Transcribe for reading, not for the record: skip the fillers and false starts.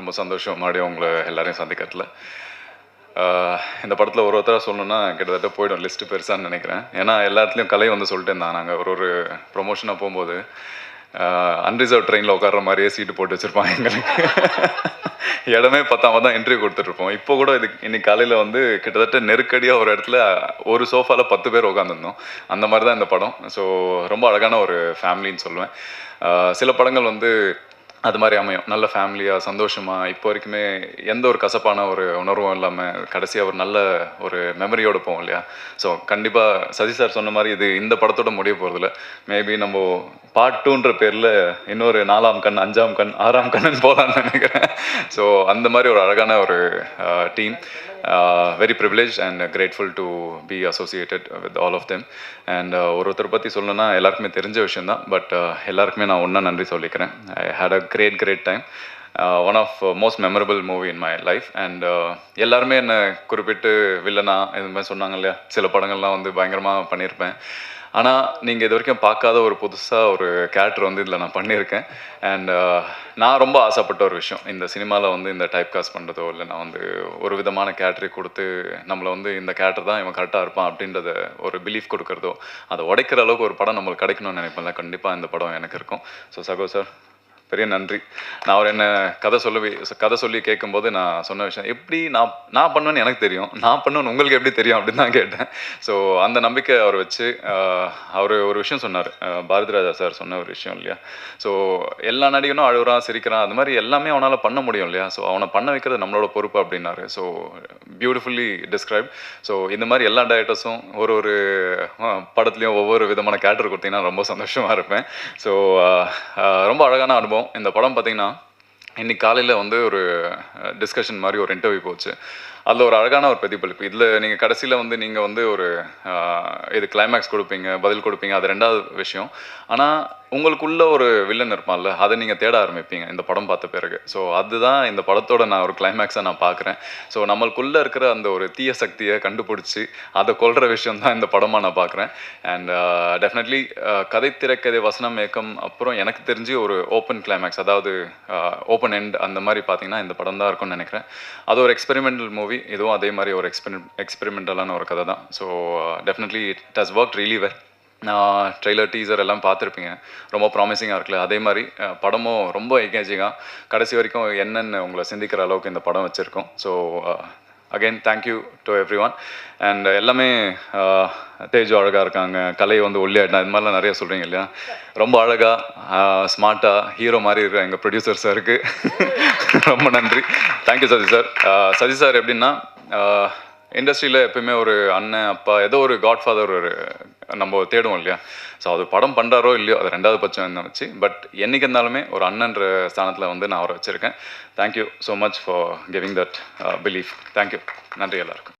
ரொம்ப சந்தோஷம் மறுபடியும் உங்களை எல்லாரையும் சந்திக்கிறதுல. இந்த படத்தில் ஒருத்தராக சொல்லணுன்னா கிட்டத்தட்ட போய்டும் லிஸ்ட்டு பெருசான்னு நினைக்கிறேன். ஏன்னா எல்லா இடத்துலையும் கலை வந்து சொல்லிட்டு இருந்தாங்க. நாங்கள் ஒரு ப்ரொமோஷனாக போகும்போது அன்ரிசர்வ் ட்ரெயினில் உட்கார்ற மாதிரியே சீட்டு போட்டு வச்சுருப்பாங்க எங்களுக்கு. இடமே பத்தாம தான் இன்டர்வியூ கொடுத்துட்ருப்போம். இப்போ கூட இன்னைக்கு காலையில் வந்து கிட்டத்தட்ட நெருக்கடியாக ஒரு இடத்துல ஒரு சோஃபாவில் 10 பேர் உட்காந்துருந்தோம். அந்த மாதிரி தான் இந்த படம். ஸோ ரொம்ப அழகான ஒரு ஃபேமிலின்னு சொல்லுவேன். சில படங்கள் வந்து அது மாதிரி அமையும். நல்ல ஃபேமிலியாக சந்தோஷமாக இப்போ வரைக்குமே எந்த ஒரு கசப்பான ஒரு உணர்வும் இல்லாமல் கடைசியாக ஒரு நல்ல ஒரு மெமரியோடு போவோம் இல்லையா? ஸோ கண்டிப்பாக சசி சார் சொன்ன மாதிரி இது இந்த படத்தோட முடிய போகிறதில்ல. மேபி நம்ம பார்ட் 2ன்ற பேரில் இன்னொரு 4ஆம் கண் 5ஆம் கண் 6ஆம் கண்ணுன்னு போகலான்னு நினைக்கிறேன். ஸோ அந்த மாதிரி ஒரு அழகான ஒரு team. Very privilege and grateful to be associated with all of them. And ஒருத்தரை பற்றி சொல்லணும்னா எல்லாருக்குமே தெரிஞ்ச விஷயந்தான். பட் எல்லாருக்குமே நான் ஒன்றா நன்றி சொல்லிக்கிறேன். I had a great time. One of most memorable movie in my life. And எல்லாருமே என்னை குறிப்பிட்டு வில்லனா இது மாதிரி சொன்னாங்க இல்லையா, சில படங்கள்லாம் வந்து பயங்கரமாக பண்ணியிருப்பேன். ஆனால் நீங்கள் இது வரைக்கும் பார்க்காத ஒரு புதுசாக ஒரு கேரக்டர் வந்து இதில் நான் பண்ணியிருக்கேன். அண்ட் நான் ரொம்ப ஆசைப்பட்ட ஒரு விஷயம், இந்த சினிமாவில் வந்து இந்த டைப் காஸ்ட் பண்ணுறதோ இல்லை நான் வந்து ஒரு விதமான கேரக்டரை கொடுத்து நம்மளை வந்து இந்த கேரக்டர் தான் இவன் கரெக்டாக இருப்பான் அப்படின்றத ஒரு பிலீஃப் கொடுக்குறதோ அதை உடைக்கிற அளவுக்கு ஒரு படம் நம்மளுக்கு கிடைக்கணும்னு நினைப்பேன்ல, கண்டிப்பாக இந்த படம் எனக்கு இருக்கும். ஸோ சகோ சார் பெரிய நன்றி. நான் அவர் என்ன கதை சொல்லி கேட்கும்போது நான் சொன்ன விஷயம், எப்படி நான் பண்ணுவேன்னு எனக்கு தெரியும், நான் பண்ணுவேன்னு உங்களுக்கு எப்படி தெரியும் அப்படின்னு தான் கேட்டேன். ஸோ அந்த நம்பிக்கை அவர் வச்சு அவர் ஒரு விஷயம் சொன்னார், பாரதி ராஜா சார் சொன்ன ஒரு விஷயம் இல்லையா. ஸோ எல்லா நடிகனும் அழுகுறான் சிரிக்கிறான், அது மாதிரி எல்லாமே அவனால் பண்ண முடியும் இல்லையா. ஸோ அவனை பண்ண வைக்கிறது நம்மளோட பொறுப்பு அப்படின்னாரு. So beautifully describe. ஸோ இந்த மாதிரி எல்லா டைரக்டர்ஸும் ஒரு படத்துலையும் ஒவ்வொரு விதமான கேரக்டர் கொடுத்தீங்கன்னா ரொம்ப சந்தோஷமாக இருப்பேன். ஸோ ரொம்ப அழகான அனுபவம். இந்த படம் பார்த்தீங்கன்னா இன்னைக்கு காலையில் வந்து ஒரு டிஸ்கஷன் மாதிரி ஒரு இன்டர்வியூ போச்சு. அதில் ஒரு அழகான ஒரு பிரதிபலிப்பு. இதில் நீங்கள் கடைசியில் வந்து நீங்கள் வந்து ஒரு இது கிளைமேக்ஸ் கொடுப்பீங்க, பதில் கொடுப்பீங்க, அது ரெண்டாவது விஷயம். ஆனால் உங்களுக்குள்ள ஒரு வில்லன் இருப்பான்ல, அதை நீங்கள் தேட ஆரம்பிப்பீங்க இந்த படம் பார்த்த பிறகு. ஸோ அதுதான் இந்த படத்தோட நான் ஒரு கிளைமேக்ஸை நான் பார்க்குறேன். ஸோ நம்மளுக்குள்ளே இருக்கிற அந்த ஒரு தீய சக்தியை கண்டுபிடிச்சி அதை கொல்கிற விஷயம் தான் இந்த படமாக நான் பார்க்குறேன். அண்ட் டெஃபினெட்லி கதை திரைக்கதை வசனம் இயக்கம் அப்புறம் எனக்கு தெரிஞ்சு ஒரு ஓப்பன் கிளைமேக்ஸ், அதாவது ஓப்பன் எண்ட் அந்த மாதிரி பார்த்தீங்கன்னா இந்த படம் தான் இருக்கும்னு நினைக்கிறேன். அது ஒரு எக்ஸ்பெரிமெண்டல் மூவி, இதுவும் அதே மாதிரி ஒரு எக்ஸ்பெரிமெண்டலான ஒரு கதை தான். So definitely it has work really well. நான் ட்ரெய்லர் டீசர் எல்லாம் பார்த்துருப்பீங்க, ரொம்ப ப்ராமிசிங்காக இருக்குல்ல. அதே மாதிரி படமும் ரொம்ப எங்கேஜிங்காக கடைசி வரைக்கும் என்னென்னு உங்களை சிந்திக்கிற அளவுக்கு இந்த படம் வச்சுருக்கோம். So again thank you to every one. And எல்லாமே தேஜு அழகாக இருக்காங்க, கலை வந்து ஒல்லியாயிட்டான், இது மாதிரிலாம் நிறைய சொல்கிறீங்க இல்லையா. ரொம்ப அழகாக ஸ்மார்ட்டாக ஹீரோ மாதிரி இருக்கிற எங்கள் ப்ரொடியூசர் சாருக்கு ரொம்ப நன்றி. Thank you Sasi sir. Sasi sir எப்படின்னா இண்டஸ்ட்ரியில் எப்பயுமே ஒரு அண்ணன் அப்பா ஏதோ ஒரு காட்ஃபாதர் ஒரு நம்ம தேடுவோம் இல்லையா. ஸோ அது படம் பண்ணுறாரோ இல்லையோ அது ரெண்டாவது பட்சம் என்ன வச்சு, பட் என்றைக்கு இருந்தாலுமே ஒரு அண்ணன்ற ஸ்தானத்தில் வந்து நான் அவரை வச்சுருக்கேன். Thank you so much for giving that belief. Thank you. நன்றி எல்லாருக்கும்.